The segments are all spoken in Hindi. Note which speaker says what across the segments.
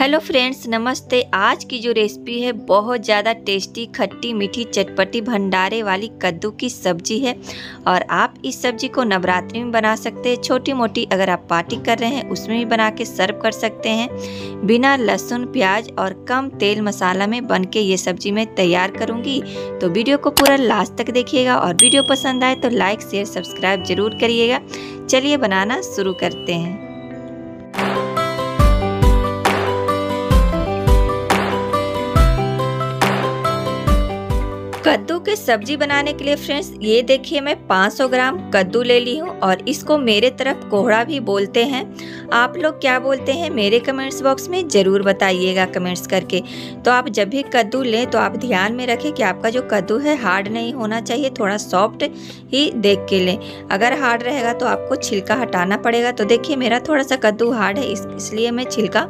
Speaker 1: हेलो फ्रेंड्स, नमस्ते। आज की जो रेसिपी है बहुत ज़्यादा टेस्टी, खट्टी मीठी चटपटी भंडारे वाली कद्दू की सब्जी है। और आप इस सब्जी को नवरात्रि में बना सकते हैं। छोटी मोटी अगर आप पार्टी कर रहे हैं उसमें भी बना के सर्व कर सकते हैं। बिना लहसुन प्याज और कम तेल मसाला में बन के ये सब्जी मैं तैयार करूँगी। तो वीडियो को पूरा लास्ट तक देखिएगा और वीडियो पसंद आए तो लाइक शेयर सब्सक्राइब जरूर करिएगा। चलिए बनाना शुरू करते हैं। कद्दू की सब्जी बनाने के लिए फ्रेंड्स ये देखिए मैं 500 ग्राम कद्दू ले ली हूँ और इसको मेरे तरफ कोहड़ा भी बोलते हैं। आप लोग क्या बोलते हैं मेरे कमेंट्स बॉक्स में ज़रूर बताइएगा कमेंट्स करके। तो आप जब भी कद्दू लें तो आप ध्यान में रखें कि आपका जो कद्दू है हार्ड नहीं होना चाहिए, थोड़ा सॉफ्ट ही देख के लें। अगर हार्ड रहेगा तो आपको छिलका हटाना पड़ेगा। तो देखिए मेरा थोड़ा सा कद्दू हार्ड है, इसलिए मैं छिलका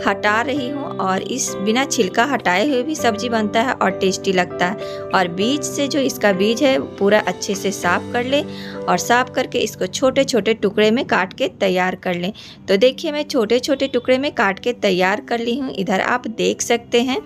Speaker 1: हटा रही हूँ। और इस बिना छिलका हटाए हुए भी सब्जी बनता है और टेस्टी लगता है। और बीज से जो इसका बीज है पूरा अच्छे से साफ कर लें और साफ करके इसको छोटे छोटे टुकड़े में काट के तैयार कर लें। तो देखिए मैं छोटे छोटे टुकड़े में काट के तैयार कर ली हूँ, इधर आप देख सकते हैं।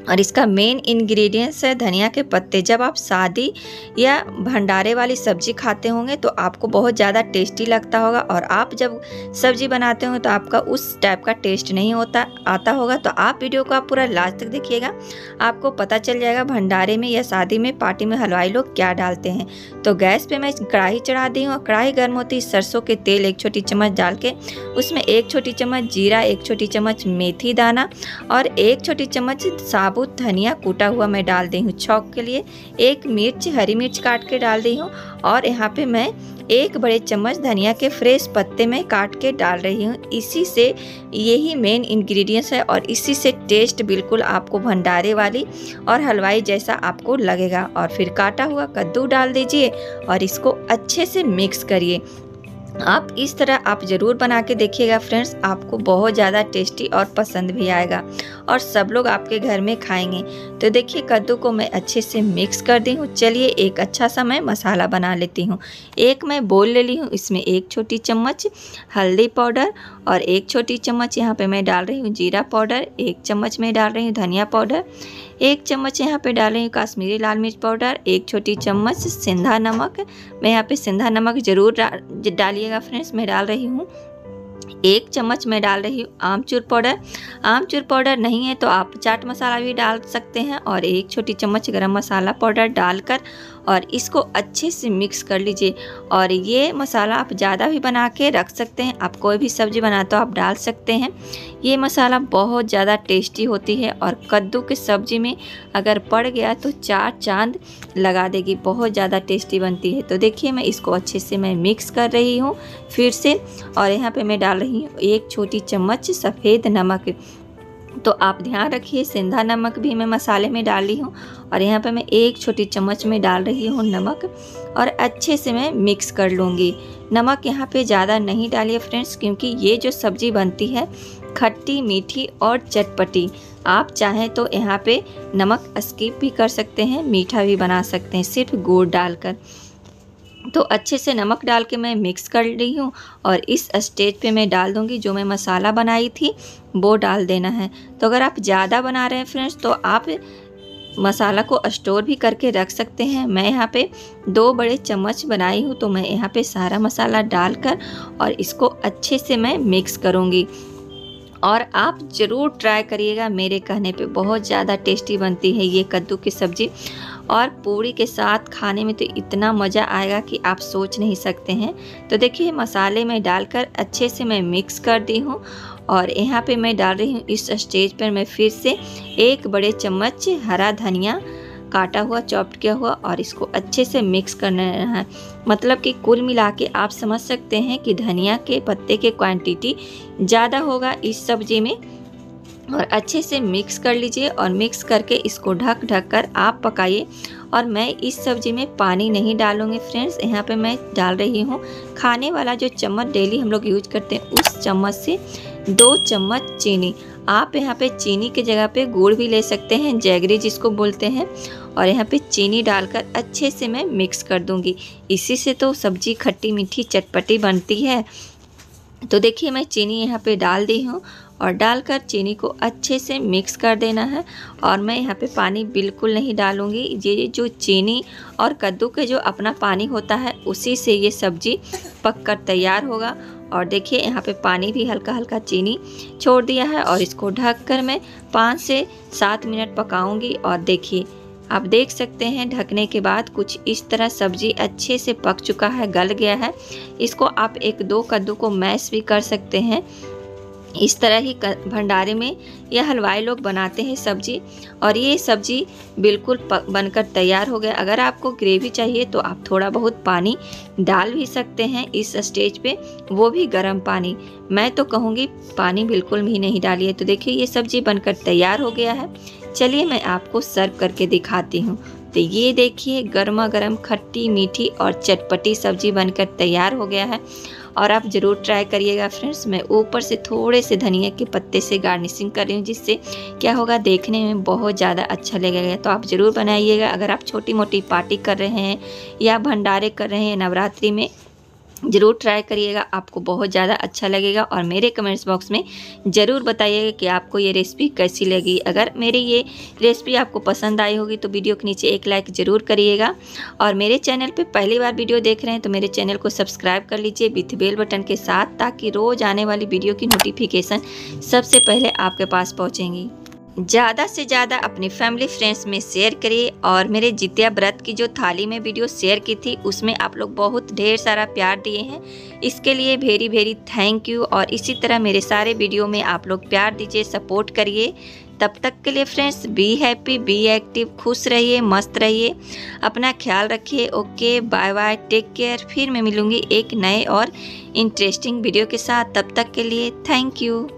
Speaker 1: और इसका मेन इंग्रेडिएंट्स है धनिया के पत्ते। जब आप शादी या भंडारे वाली सब्जी खाते होंगे तो आपको बहुत ज़्यादा टेस्टी लगता होगा। और आप जब सब्जी बनाते होंगे तो आपका उस टाइप का टेस्ट नहीं आता होगा। तो आप वीडियो को आप पूरा लास्ट तक देखिएगा, आपको पता चल जाएगा भंडारे में या शादी में पार्टी में हलवाई लोग क्या डालते हैं। तो गैस पे मैं कढ़ाई चढ़ा दी हूँ। कढ़ाई गर्म होती सरसों के तेल 1 छोटी चम्मच डाल के उसमें 1 छोटी चम्मच जीरा, 1 छोटी चम्मच मेथी दाना और 1 छोटी चम्मच साबुत धनिया कूटा हुआ मैं डाल दी हूँ छौंक के लिए। 1 मिर्च, हरी मिर्च काट के डाल दी हूँ। और यहाँ पे मैं 1 बड़े चम्मच धनिया के फ्रेश पत्ते में काट के डाल रही हूँ। इसी से यही मेन इंग्रेडिएंट्स है और इसी से टेस्ट बिल्कुल आपको भंडारे वाली और हलवाई जैसा आपको लगेगा। और फिर काटा हुआ कद्दू डाल दीजिए और इसको अच्छे से मिक्स करिए। आप इस तरह आप ज़रूर बना के देखिएगा फ्रेंड्स, आपको बहुत ज़्यादा टेस्टी और पसंद भी आएगा और सब लोग आपके घर में खाएंगे। तो देखिए कद्दू को मैं अच्छे से मिक्स कर दी हूँ। चलिए एक अच्छा सा मैं मसाला बना लेती हूँ। एक मैं बोल ले ली हूँ, इसमें 1 छोटी चम्मच हल्दी पाउडर और 1 छोटी चम्मच यहाँ पे मैं डाल रही हूँ जीरा पाउडर, 1 चम्मच मैं डाल रही हूँ धनिया पाउडर, 1 चम्मच यहाँ पे डाल रही हूँ काश्मीरी लाल मिर्च पाउडर, 1 छोटी चम्मच सेंधा नमक। मैं यहाँ पे सेंधा नमक ज़रूर डालिएगा फ्रेंड्स। मैं डाल रही हूँ 1 चम्मच मैं डाल रही हूँ आमचूर पाउडर। आमचूर पाउडर नहीं है तो आप चाट मसाला भी डाल सकते हैं। और 1 छोटी चम्मच गरम मसाला पाउडर डालकर और इसको अच्छे से मिक्स कर लीजिए। और ये मसाला आप ज़्यादा भी बना के रख सकते हैं, आप कोई भी सब्ज़ी बनाते हो आप डाल सकते हैं। ये मसाला बहुत ज़्यादा टेस्टी होती है और कद्दू की सब्ज़ी में अगर पड़ गया तो 4 चांद लगा देगी, बहुत ज़्यादा टेस्टी बनती है। तो देखिए मैं इसको अच्छे से मैं मिक्स कर रही हूँ फिर से। और यहाँ पे मैं डाल रही हूँ 1 छोटी चम्मच सफ़ेद नमक। तो आप ध्यान रखिए सेंधा नमक भी मैं मसाले में डाली हूँ। और यहाँ पे मैं 1 छोटी चम्मच में डाल रही हूँ नमक और अच्छे से मैं मिक्स कर लूँगी। नमक यहाँ पे ज़्यादा नहीं डालिए फ्रेंड्स, क्योंकि ये जो सब्ज़ी बनती है खट्टी मीठी और चटपटी। आप चाहें तो यहाँ पे नमक स्किप भी कर सकते हैं, मीठा भी बना सकते हैं सिर्फ गुड़ डालकर। तो अच्छे से नमक डाल के मैं मिक्स कर रही हूँ। और इस स्टेज पे मैं डाल दूँगी जो मैं मसाला बनाई थी वो डाल देना है। तो अगर आप ज़्यादा बना रहे हैं फ्रेंड्स तो आप मसाला को स्टोर भी करके रख सकते हैं। मैं यहाँ पे 2 बड़े चम्मच बनाई हूँ तो मैं यहाँ पे सारा मसाला डालकर और इसको अच्छे से मैं मिक्स करूँगी। और आप ज़रूर ट्राई करिएगा, मेरे कहने पे बहुत ज़्यादा टेस्टी बनती है ये कद्दू की सब्ज़ी। और पूड़ी के साथ खाने में तो इतना मज़ा आएगा कि आप सोच नहीं सकते हैं। तो देखिए मसाले में डालकर अच्छे से मैं मिक्स कर दी हूँ। और यहाँ पे मैं डाल रही हूँ इस स्टेज पर मैं फिर से 1 बड़े चम्मच हरा धनिया काटा हुआ चॉप्ड किया हुआ और इसको अच्छे से मिक्स करना है। मतलब कि कुल मिला के आप समझ सकते हैं कि धनिया के पत्ते के क्वांटिटी ज़्यादा होगा इस सब्ज़ी में। और अच्छे से मिक्स कर लीजिए और मिक्स करके इसको ढक कर आप पकाइए। और मैं इस सब्ज़ी में पानी नहीं डालूँगी फ्रेंड्स। यहाँ पे मैं डाल रही हूँ खाने वाला जो चम्मच डेली हम लोग यूज करते हैं उस चम्मच से 2 चम्मच चीनी। आप यहाँ पे चीनी की जगह पे गुड़ भी ले सकते हैं, जैगरी जिसको बोलते हैं। और यहाँ पे चीनी डालकर अच्छे से मैं मिक्स कर दूँगी। इसी से तो सब्ज़ी खट्टी मीठी चटपटी बनती है। तो देखिए मैं चीनी यहाँ पे डाल दी हूँ और डालकर चीनी को अच्छे से मिक्स कर देना है। और मैं यहाँ पे पानी बिल्कुल नहीं डालूँगी। ये जो चीनी और कद्दू के जो अपना पानी होता है उसी से ये सब्ज़ी पककर तैयार होगा। और देखिए यहाँ पे पानी भी हल्का हल्का चीनी छोड़ दिया है और इसको ढककर मैं 5 से 7 मिनट पकाऊंगी। और देखिए आप देख सकते हैं ढकने के बाद कुछ इस तरह सब्ज़ी अच्छे से पक चुका है, गल गया है। इसको आप 1-2 कद्दू को मैश भी कर सकते हैं। इस तरह ही भंडारे में यह हलवाई लोग बनाते हैं सब्जी। और ये सब्जी बिल्कुल बनकर तैयार हो गया। अगर आपको ग्रेवी चाहिए तो आप थोड़ा बहुत पानी डाल भी सकते हैं इस स्टेज पे, वो भी गर्म पानी। मैं तो कहूँगी पानी बिल्कुल भी नहीं डालिए। तो देखिए ये सब्जी बनकर तैयार हो गया है। चलिए मैं आपको सर्व करके दिखाती हूँ। तो ये देखिए गर्मा गर्म खट्टी मीठी और चटपटी सब्जी बनकर तैयार हो गया है। और आप ज़रूर ट्राई करिएगा फ्रेंड्स। मैं ऊपर से थोड़े से धनिया के पत्ते से गार्निशिंग कर रही हूँ, जिससे क्या होगा देखने में बहुत ज़्यादा अच्छा लगेगा। तो आप ज़रूर बनाइएगा। अगर आप छोटी मोटी पार्टी कर रहे हैं या भंडारे कर रहे हैं नवरात्रि में, ज़रूर ट्राई करिएगा, आपको बहुत ज़्यादा अच्छा लगेगा। और मेरे कमेंट्स बॉक्स में ज़रूर बताइएगा कि आपको ये रेसिपी कैसी लगी। अगर मेरी ये रेसिपी आपको पसंद आई होगी तो वीडियो के नीचे एक लाइक ज़रूर करिएगा। और मेरे चैनल पे पहली बार वीडियो देख रहे हैं तो मेरे चैनल को सब्सक्राइब कर लीजिए विथ बेल बटन के साथ, ताकि रोज़ आने वाली वीडियो की नोटिफिकेशन सबसे पहले आपके पास पहुँचेंगी। ज़्यादा से ज़्यादा अपनी फैमिली फ्रेंड्स में शेयर करिए। और मेरे जितिया व्रत की जो थाली में वीडियो शेयर की थी उसमें आप लोग बहुत ढेर सारा प्यार दिए हैं, इसके लिए वेरी वेरी थैंक यू। और इसी तरह मेरे सारे वीडियो में आप लोग प्यार दीजिए, सपोर्ट करिए। तब तक के लिए friends be happy, be active, खुश रहिए, मस्त रहिए, अपना ख्याल रखिए। Okay bye bye, take care. फिर मैं मिलूँगी एक नए और इंटरेस्टिंग वीडियो के साथ। तब तक के लिए थैंक यू।